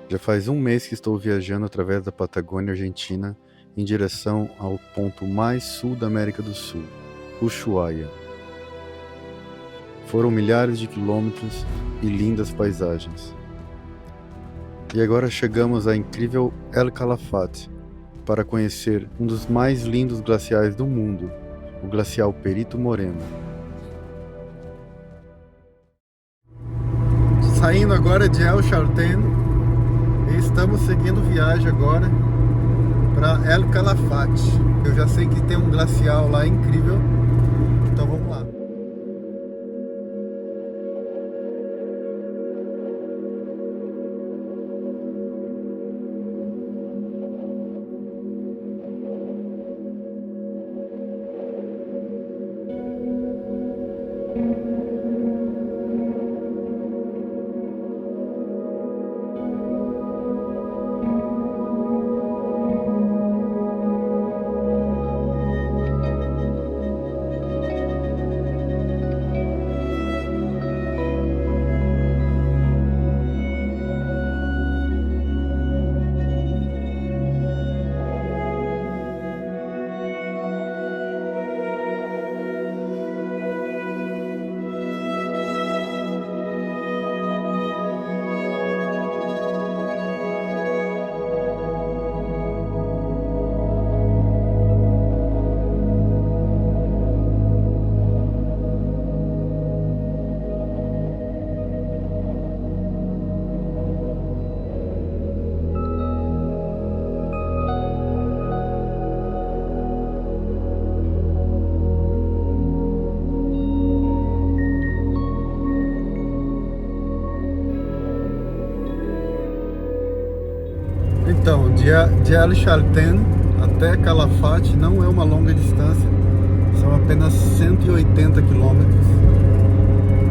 Já faz um mês que estou viajando através da Patagônia Argentina em direção ao ponto mais sul da América do Sul, Ushuaia. Foram milhares de quilômetros e lindas paisagens. E agora chegamos à incrível El Calafate para conhecer um dos mais lindos glaciais do mundo, o glacial Perito Moreno. Saindo agora de El Chaltén e estamos seguindo viagem agora para El Calafate. Eu já sei que tem um glacial lá incrível, então vamos lá. Então, de El Chaltén até Calafate não é uma longa distância, são apenas 180 quilômetros.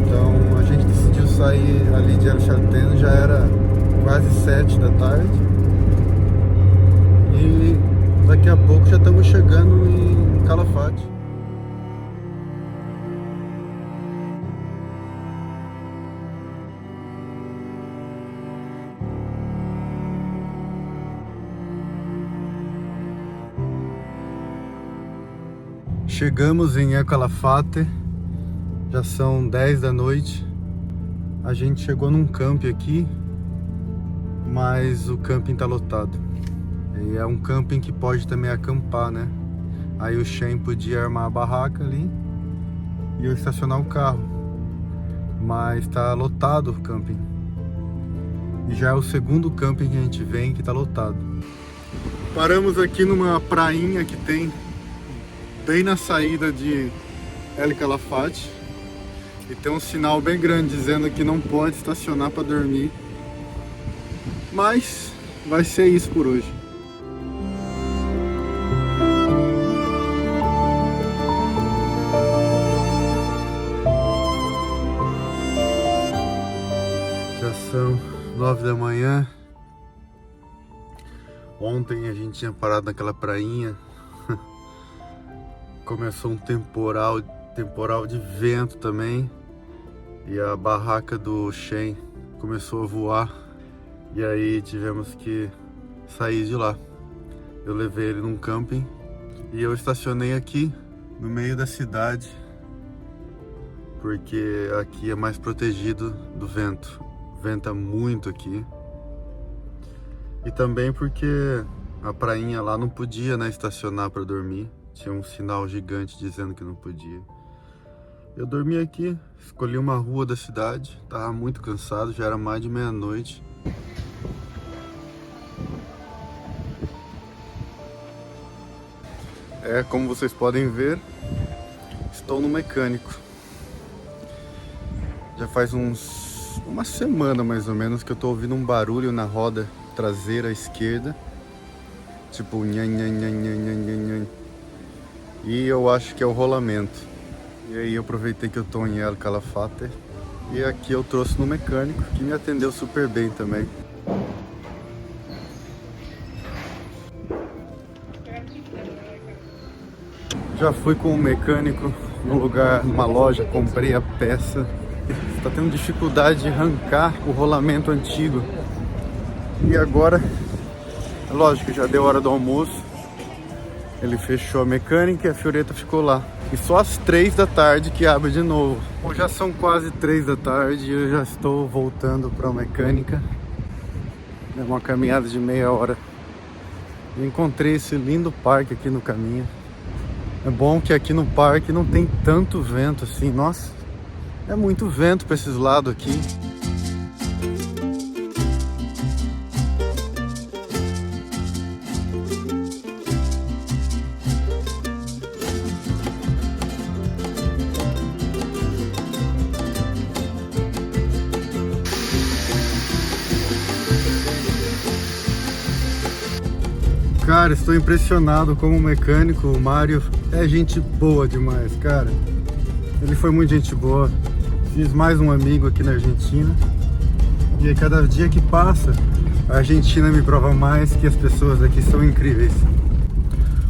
Então a gente decidiu sair ali de El Chaltén, já era quase 7 da tarde. E daqui a pouco já estamos chegando em Calafate. Chegamos em El Calafate, já são 10 da noite. A gente chegou num camping aqui, mas o camping tá lotado. E é um camping que pode também acampar, né? Aí o Shen podia armar a barraca ali e eu estacionar o carro. Mas tá lotado o camping. E já é o segundo camping que a gente vem que tá lotado. Paramos aqui numa prainha que tem bem na saída de El Calafate e tem um sinal bem grande dizendo que não pode estacionar para dormir, mas vai ser isso por hoje. Já são 9 da manhã. Ontem a gente tinha parado naquela prainha. Começou um temporal de vento também, e a barraca do Shen começou a voar, e aí tivemos que sair de lá. Eu levei ele num camping e eu estacionei aqui no meio da cidade, porque aqui é mais protegido do vento. Venta muito aqui, e também porque a prainha lá não podia, né, estacionar para dormir. Tinha um sinal gigante dizendo que não podia. Eu dormi aqui, escolhi uma rua da cidade, tava muito cansado, já era mais de meia-noite. Como vocês podem ver, estou no mecânico. Já faz uma semana mais ou menos que eu tô ouvindo um barulho na roda traseira à esquerda. Tipo, nhan, nhan, nhan, nhan, nhan, nhan. E eu acho que é o rolamento. E aí eu aproveitei que eu tô em El Calafate e aqui eu trouxe no mecânico, que me atendeu super bem também. Já fui com o mecânico num lugar, numa loja, comprei a peça. Está tendo dificuldade de arrancar o rolamento antigo. E agora, lógico, já deu hora do almoço. Ele fechou a mecânica e a Fioretta ficou lá. E só às 3 da tarde que abre de novo. Bom, já são quase 3 da tarde e eu já estou voltando para a mecânica. É uma caminhada de meia hora. Eu encontrei esse lindo parque aqui no caminho. É bom que aqui no parque não tem tanto vento assim. Nossa, é muito vento para esses lados aqui. Cara, estou impressionado como mecânico. O Mário é gente boa demais, cara. Ele foi muito gente boa. Fiz mais um amigo aqui na Argentina. E cada dia que passa, a Argentina me prova mais que as pessoas aqui são incríveis.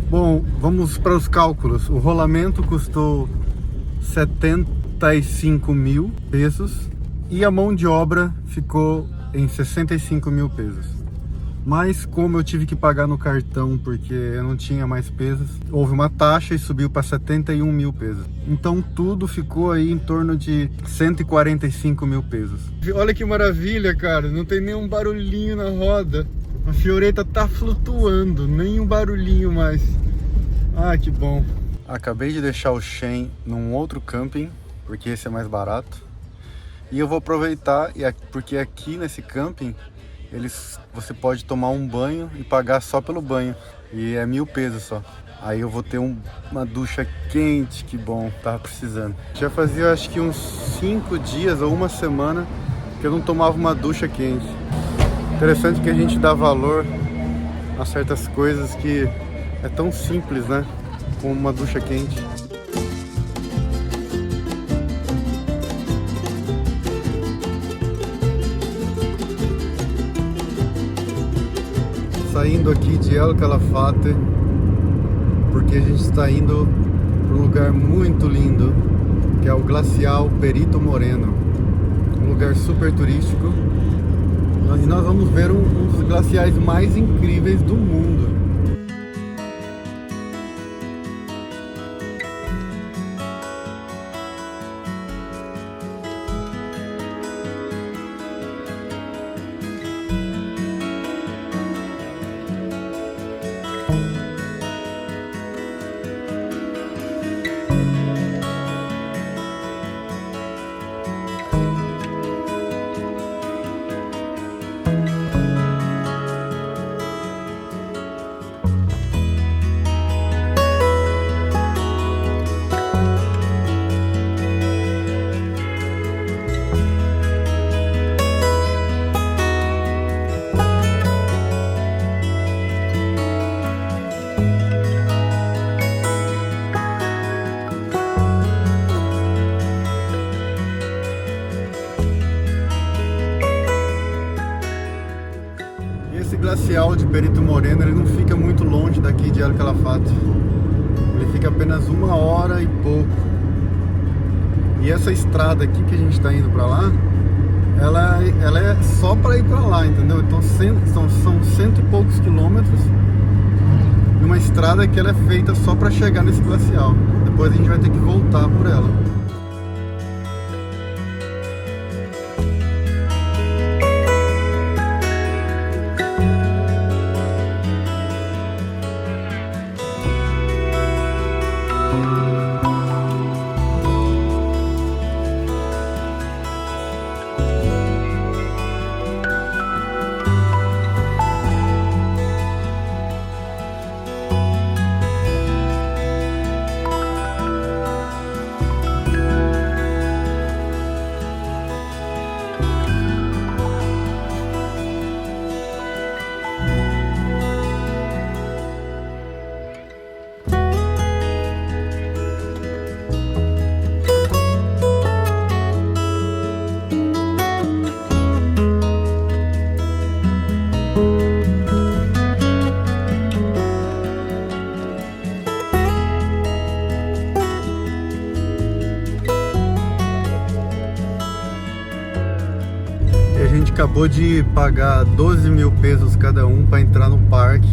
Bom, vamos para os cálculos. O rolamento custou 75 mil pesos e a mão de obra ficou em 65 mil pesos. Mas como eu tive que pagar no cartão porque eu não tinha mais pesos, houve uma taxa e subiu para 71 mil pesos. Então tudo ficou aí em torno de 145 mil pesos. Olha que maravilha, cara, não tem nenhum barulhinho na roda. A Fioretta tá flutuando, nenhum barulhinho mais. Ah, que bom. Acabei de deixar o Shen num outro camping, porque esse é mais barato. E eu vou aproveitar, porque aqui nesse camping você pode tomar um banho e pagar só pelo banho. E é 1000 pesos só. Aí eu vou ter uma ducha quente, que bom, tava precisando. Já fazia acho que uns 5 dias ou uma semana que eu não tomava uma ducha quente. Interessante que a gente dá valor a certas coisas que é tão simples, né? Como uma ducha quente. Saindo aqui de El Calafate, porque a gente está indo para um lugar muito lindo, que é o Glacial Perito Moreno, um lugar super turístico, e nós vamos ver um dos glaciais mais incríveis do mundo. Esse glacial de Perito Moreno, ele não fica muito longe daqui de El Calafate. Ele fica apenas 1 hora e pouco. E essa estrada aqui que a gente está indo para lá, ela é só para ir para lá, entendeu? Então são 100 e poucos quilômetros numa estrada que ela é feita só para chegar nesse glacial. Depois a gente vai ter que voltar por ela. acabou de pagar 12 mil pesos cada um para entrar no parque,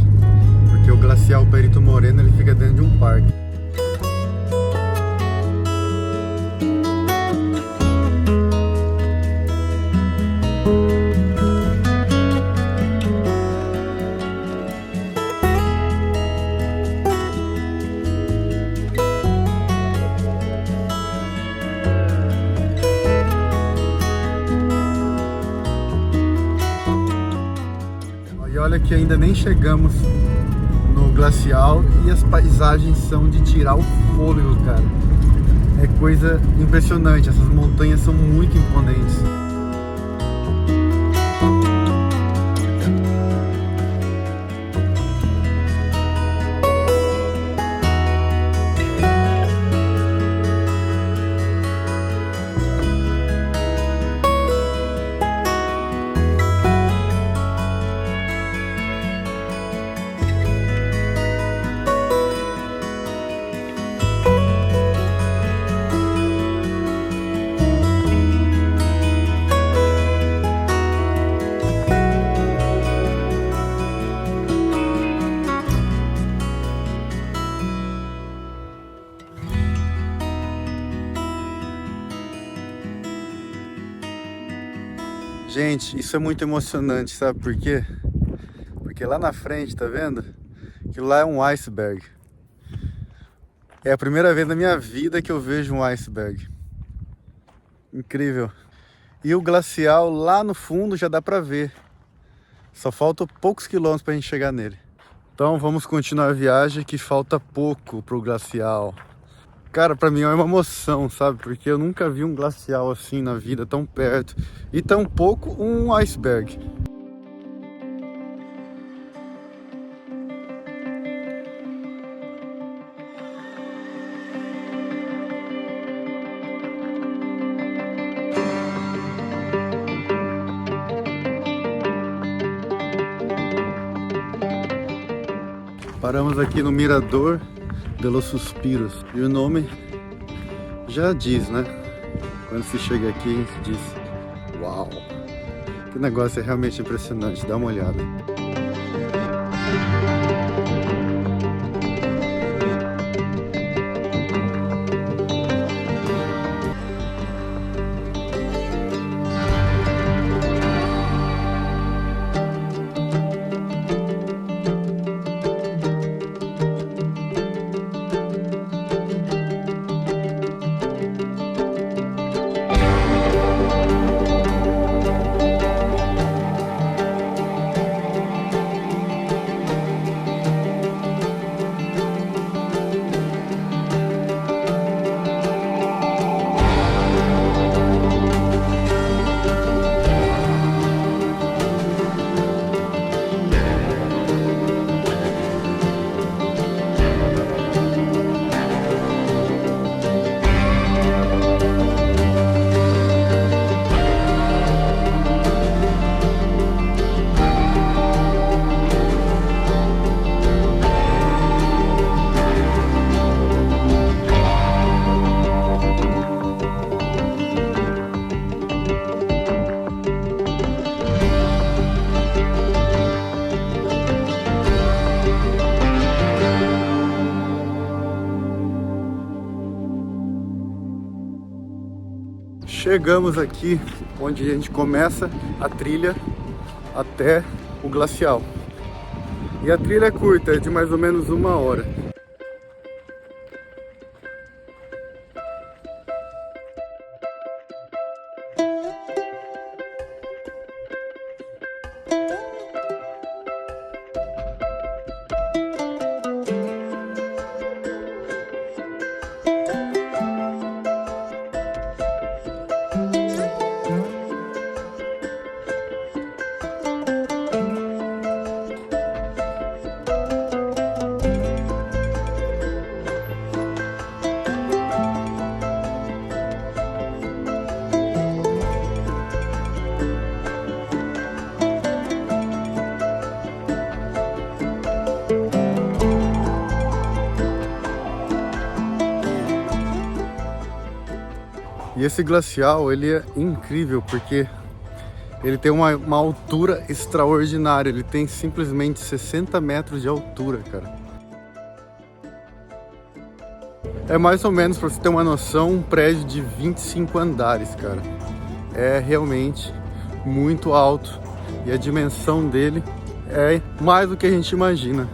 porque o Glacial Perito Moreno ele fica dentro de um parque. E olha que ainda nem chegamos no glacial e as paisagens são de tirar o fôlego, cara. É coisa impressionante, essas montanhas são muito imponentes. Gente, isso é muito emocionante, sabe por quê? Porque lá na frente, tá vendo? Aquilo lá é um iceberg. É a primeira vez na minha vida que eu vejo um iceberg. Incrível. E o glacial lá no fundo já dá pra ver. Só faltam poucos quilômetros pra gente chegar nele. Então vamos continuar a viagem, que falta pouco pro glacial. Cara, pra mim é uma emoção, sabe? Porque eu nunca vi um glacial assim na vida, tão perto. E tão pouco um iceberg. Paramos aqui no Mirador de los Suspiros. E o nome já diz, né? Quando se chega aqui, diz: uau! Que negócio é realmente impressionante, dá uma olhada. Chegamos aqui onde a gente começa a trilha até o glacial. E a trilha é curta, é de mais ou menos 1 hora. E esse glacial, ele é incrível porque Ele tem uma altura extraordinária, ele tem simplesmente 60 metros de altura, cara. É mais ou menos, pra você ter uma noção, um prédio de 25 andares, cara. É realmente muito alto e a dimensão dele é mais do que a gente imagina.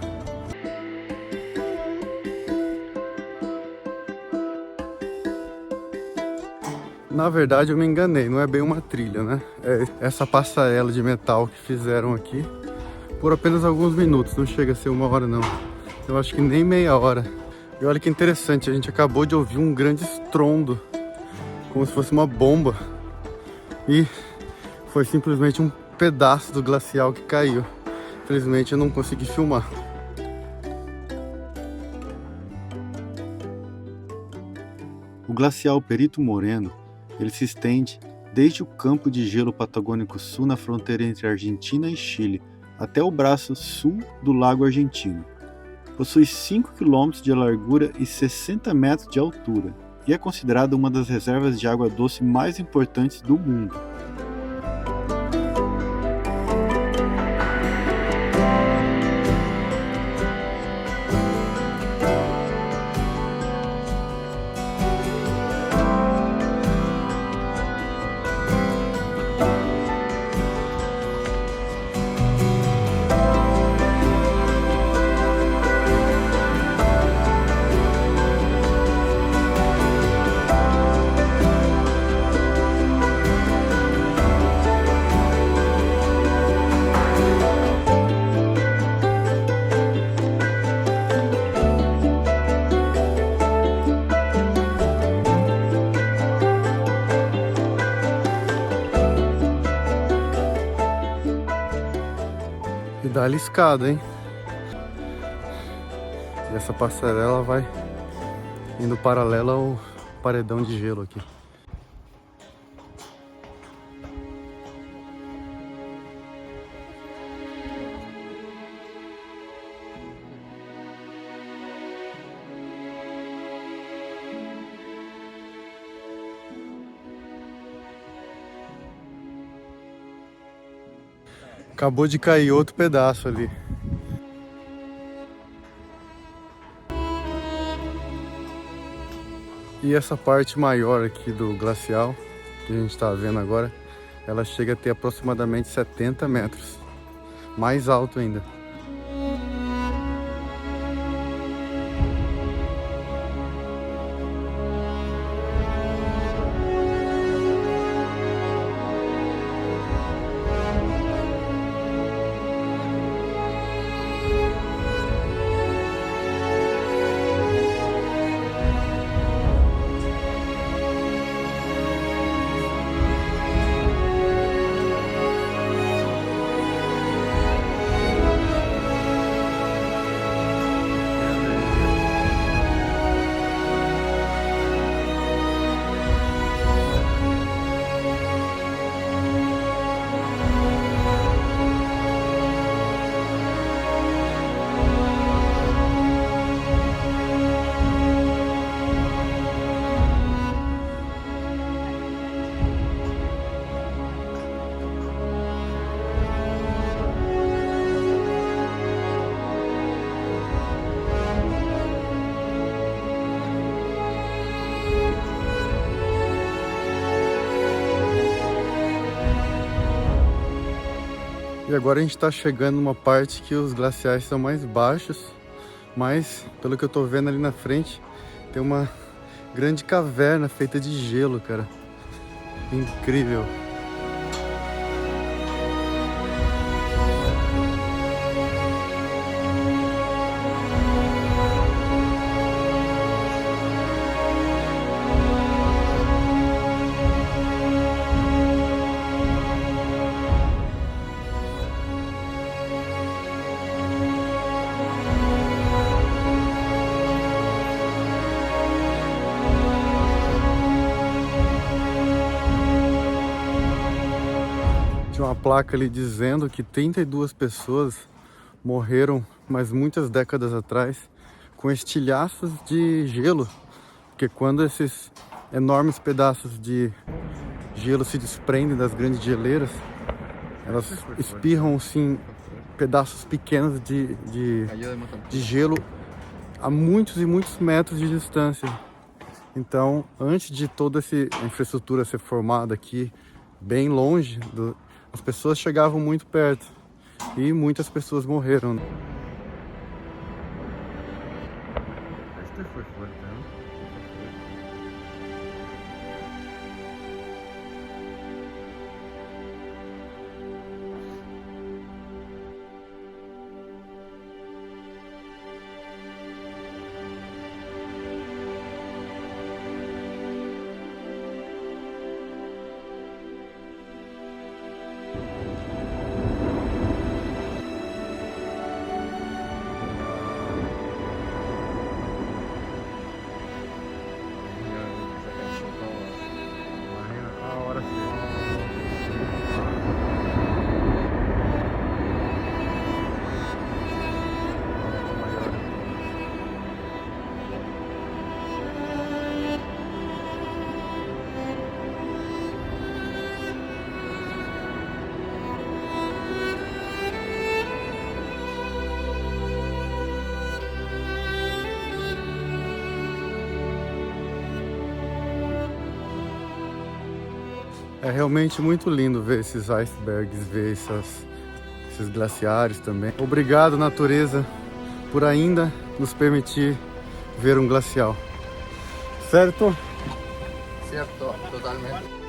Na verdade eu me enganei, não é bem uma trilha, né? É essa passarela de metal que fizeram aqui por apenas alguns minutos, não chega a ser 1 hora não. Eu acho que nem meia hora. E olha que interessante, a gente acabou de ouvir um grande estrondo, como se fosse uma bomba. E foi simplesmente um pedaço do glacial que caiu. Infelizmente eu não consegui filmar. O glacial Perito Moreno, ele se estende desde o campo de gelo patagônico sul na fronteira entre Argentina e Chile até o braço sul do Lago Argentino. Possui 5 km de largura e 60 metros de altura e é considerado uma das reservas de água doce mais importantes do mundo. E dá-lhe escada, hein? E essa passarela vai indo paralela ao paredão de gelo aqui. Acabou de cair outro pedaço ali. E essa parte maior aqui do glacial, que a gente está vendo agora, ela chega a ter aproximadamente 70 metros. Mais alto ainda. E agora a gente está chegando numa parte que os glaciais são mais baixos, mas pelo que eu tô vendo ali na frente, tem uma grande caverna feita de gelo, cara. Incrível. Tinha uma placa ali dizendo que 32 pessoas morreram, mas muitas décadas atrás, com estilhaços de gelo. Porque quando esses enormes pedaços de gelo se desprendem das grandes geleiras, Elas espirram assim pedaços pequenos de gelo a muitos e muitos metros de distância. Então, antes de toda essa infraestrutura ser formada aqui, bem longe, as pessoas chegavam muito perto e muitas pessoas morreram. Este foi forte, né? É realmente muito lindo ver esses icebergs, ver esses glaciares também. Obrigado, natureza, por ainda nos permitir ver um glacial. Certo? Certo, totalmente.